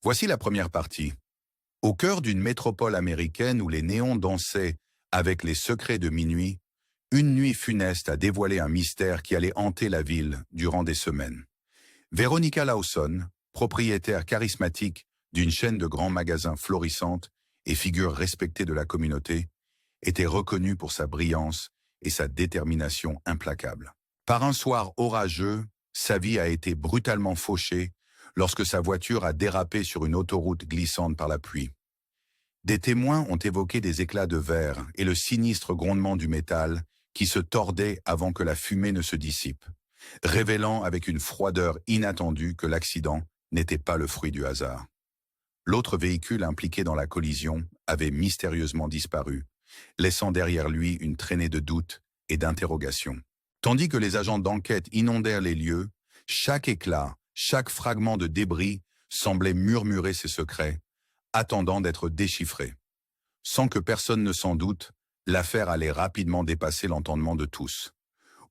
Voici la première partie. Au cœur d'une métropole américaine où les néons dansaient avec les secrets de minuit, une nuit funeste a dévoilé un mystère qui allait hanter la ville durant des semaines. Veronica Lawson, propriétaire charismatique d'une chaîne de grands magasins florissante et figure respectée de la communauté, était reconnue pour sa brillance et sa détermination implacable. Par un soir orageux, sa vie a été brutalement fauchée lorsque sa voiture a dérapé sur une autoroute glissante par la pluie. Des témoins ont évoqué des éclats de verre et le sinistre grondement du métal qui se tordait avant que la fumée ne se dissipe, révélant avec une froideur inattendue que l'accident n'était pas le fruit du hasard. L'autre véhicule impliqué dans la collision avait mystérieusement disparu, laissant derrière lui une traînée de doutes et d'interrogations. Tandis que les agents d'enquête inondèrent les lieux, chaque éclat, chaque fragment de débris semblait murmurer ses secrets, attendant d'être déchiffré. Sans que personne ne s'en doute, l'affaire allait rapidement dépasser l'entendement de tous.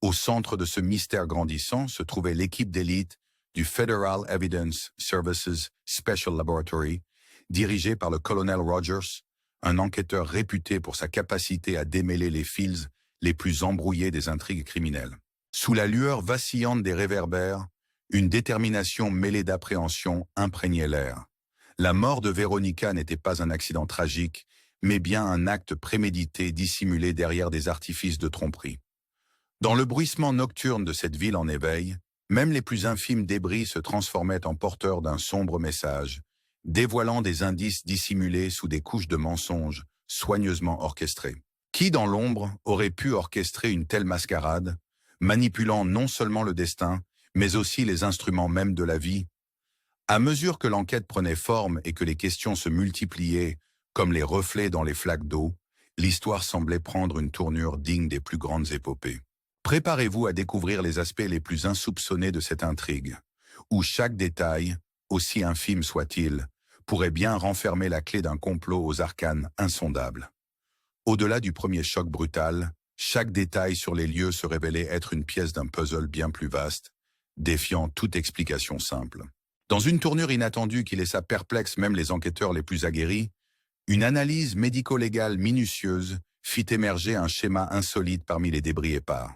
Au centre de ce mystère grandissant se trouvait l'équipe d'élite du Federal Evidence Services Special Laboratory, dirigée par le colonel Rogers, un enquêteur réputé pour sa capacité à démêler les fils les plus embrouillés des intrigues criminelles. Sous la lueur vacillante des réverbères, une détermination mêlée d'appréhension imprégnait l'air. La mort de Veronica n'était pas un accident tragique, mais bien un acte prémédité dissimulé derrière des artifices de tromperie. Dans le bruissement nocturne de cette ville en éveil, même les plus infimes débris se transformaient en porteurs d'un sombre message, dévoilant des indices dissimulés sous des couches de mensonges soigneusement orchestrés. Qui dans l'ombre aurait pu orchestrer une telle mascarade, manipulant non seulement le destin, mais aussi les instruments mêmes de la vie? À mesure que l'enquête prenait forme et que les questions se multipliaient, comme les reflets dans les flaques d'eau, l'histoire semblait prendre une tournure digne des plus grandes épopées. Préparez-vous à découvrir les aspects les plus insoupçonnés de cette intrigue, où chaque détail, aussi infime soit-il, pourrait bien renfermer la clé d'un complot aux arcanes insondables. Au-delà du premier choc brutal, chaque détail sur les lieux se révélait être une pièce d'un puzzle bien plus vaste, défiant toute explication simple. Dans une tournure inattendue qui laissa perplexes même les enquêteurs les plus aguerris, une analyse médico-légale minutieuse fit émerger un schéma insolite parmi les débris épars.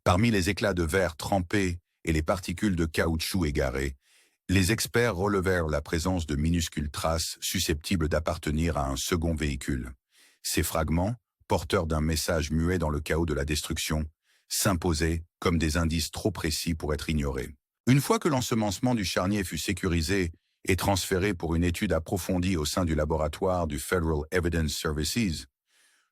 Parmi les éclats de verre trempés et les particules de caoutchouc égarées, les experts relevèrent la présence de minuscules traces susceptibles d'appartenir à un second véhicule. Ces fragments, porteurs d'un message muet dans le chaos de la destruction, s'imposaient comme des indices trop précis pour être ignorés. Une fois que l'ensemencement du charnier fut sécurisé et transféré pour une étude approfondie au sein du laboratoire du Federal Evidence Services,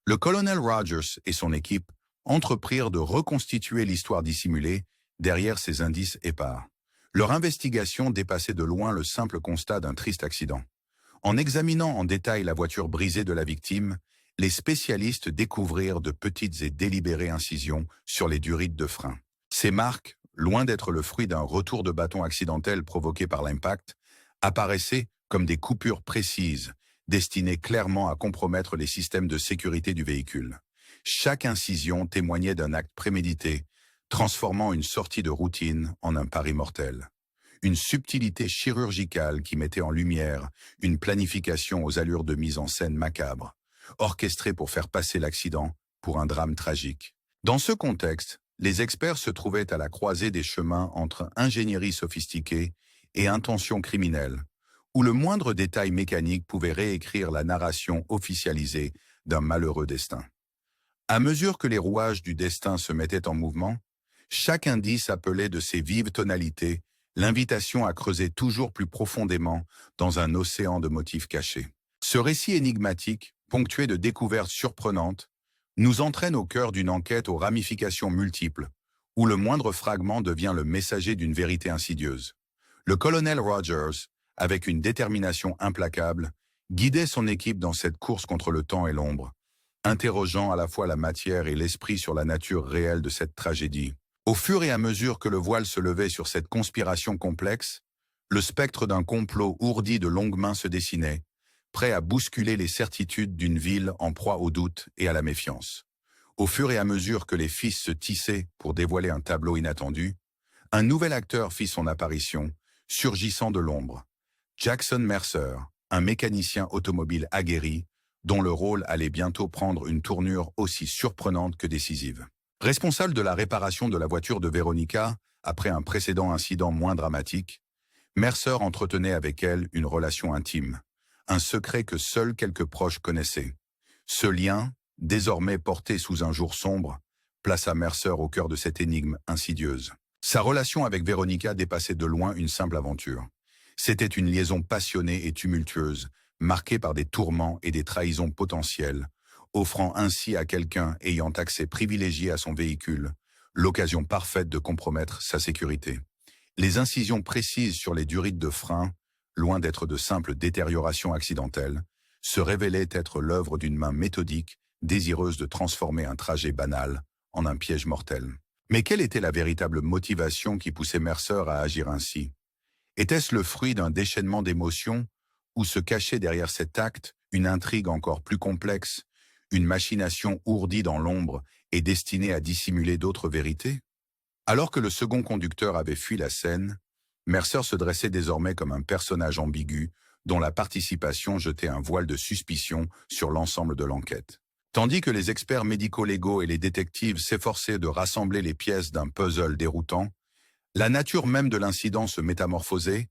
le colonel Rogers et son équipe entreprirent de reconstituer l'histoire dissimulée derrière ces indices épars. Leur investigation dépassait de loin le simple constat d'un triste accident. En examinant en détail la voiture brisée de la victime, les spécialistes découvrirent de petites et délibérées incisions sur les durites de frein. Ces marques, loin d'être le fruit d'un retour de bâton accidentel provoqué par l'impact, apparaissaient comme des coupures précises, destinées clairement à compromettre les systèmes de sécurité du véhicule. Chaque incision témoignait d'un acte prémédité, transformant une sortie de routine en un pari mortel. Une subtilité chirurgicale qui mettait en lumière une planification aux allures de mise en scène macabre, orchestrée pour faire passer l'accident pour un drame tragique. Dans ce contexte, les experts se trouvaient à la croisée des chemins entre ingénierie sophistiquée et intention criminelle, où le moindre détail mécanique pouvait réécrire la narration officialisée d'un malheureux destin. À mesure que les rouages du destin se mettaient en mouvement, chaque indice appelait de ses vives tonalités l'invitation à creuser toujours plus profondément dans un océan de motifs cachés. Ce récit énigmatique, ponctué de découvertes surprenantes, nous entraîne au cœur d'une enquête aux ramifications multiples, où le moindre fragment devient le messager d'une vérité insidieuse. Le colonel Rogers, avec une détermination implacable, guidait son équipe dans cette course contre le temps et l'ombre, interrogeant à la fois la matière et l'esprit sur la nature réelle de cette tragédie. Au fur et à mesure que le voile se levait sur cette conspiration complexe, le spectre d'un complot ourdi de longues mains se dessinait, prêt à bousculer les certitudes d'une ville en proie au doute et à la méfiance. Au fur et à mesure que les fils se tissaient pour dévoiler un tableau inattendu, un nouvel acteur fit son apparition, surgissant de l'ombre. Jackson Mercer, un mécanicien automobile aguerri, dont le rôle allait bientôt prendre une tournure aussi surprenante que décisive. Responsable de la réparation de la voiture de Veronica, après un précédent incident moins dramatique, Mercer entretenait avec elle une relation intime, un secret que seuls quelques proches connaissaient. Ce lien, désormais porté sous un jour sombre, plaça Mercer au cœur de cette énigme insidieuse. Sa relation avec Veronica dépassait de loin une simple aventure. C'était une liaison passionnée et tumultueuse, marquée par des tourments et des trahisons potentielles, offrant ainsi à quelqu'un ayant accès privilégié à son véhicule l'occasion parfaite de compromettre sa sécurité. Les incisions précises sur les durites de frein, loin d'être de simples détériorations accidentelles, se révélaient être l'œuvre d'une main méthodique, désireuse de transformer un trajet banal en un piège mortel. Mais quelle était la véritable motivation qui poussait Mercer à agir ainsi? Était-ce le fruit d'un déchaînement d'émotions ou se cachait derrière cet acte une intrigue encore plus complexe, une machination ourdie dans l'ombre et destinée à dissimuler d'autres vérités? Alors que le second conducteur avait fui la scène, Mercer se dressait désormais comme un personnage ambigu dont la participation jetait un voile de suspicion sur l'ensemble de l'enquête. Tandis que les experts médico-légaux et les détectives s'efforçaient de rassembler les pièces d'un puzzle déroutant, la nature même de l'incident se métamorphosait,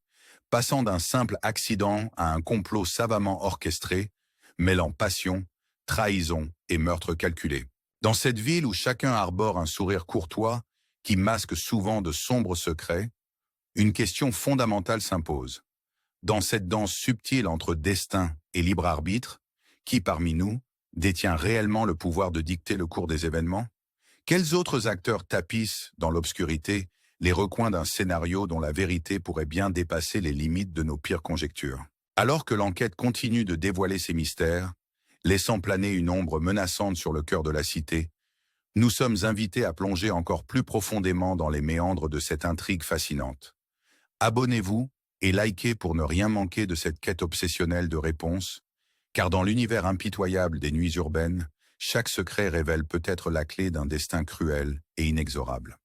passant d'un simple accident à un complot savamment orchestré, mêlant passion, trahison et meurtre calculé. Dans cette ville où chacun arbore un sourire courtois, qui masque souvent de sombres secrets, une question fondamentale s'impose. Dans cette danse subtile entre destin et libre arbitre, qui parmi nous détient réellement le pouvoir de dicter le cours des événements? Quels autres acteurs tapissent, dans l'obscurité, les recoins d'un scénario dont la vérité pourrait bien dépasser les limites de nos pires conjectures? Alors que l'enquête continue de dévoiler ses mystères, laissant planer une ombre menaçante sur le cœur de la cité, nous sommes invités à plonger encore plus profondément dans les méandres de cette intrigue fascinante. Abonnez-vous et likez pour ne rien manquer de cette quête obsessionnelle de réponses, car dans l'univers impitoyable des nuits urbaines, chaque secret révèle peut-être la clé d'un destin cruel et inexorable.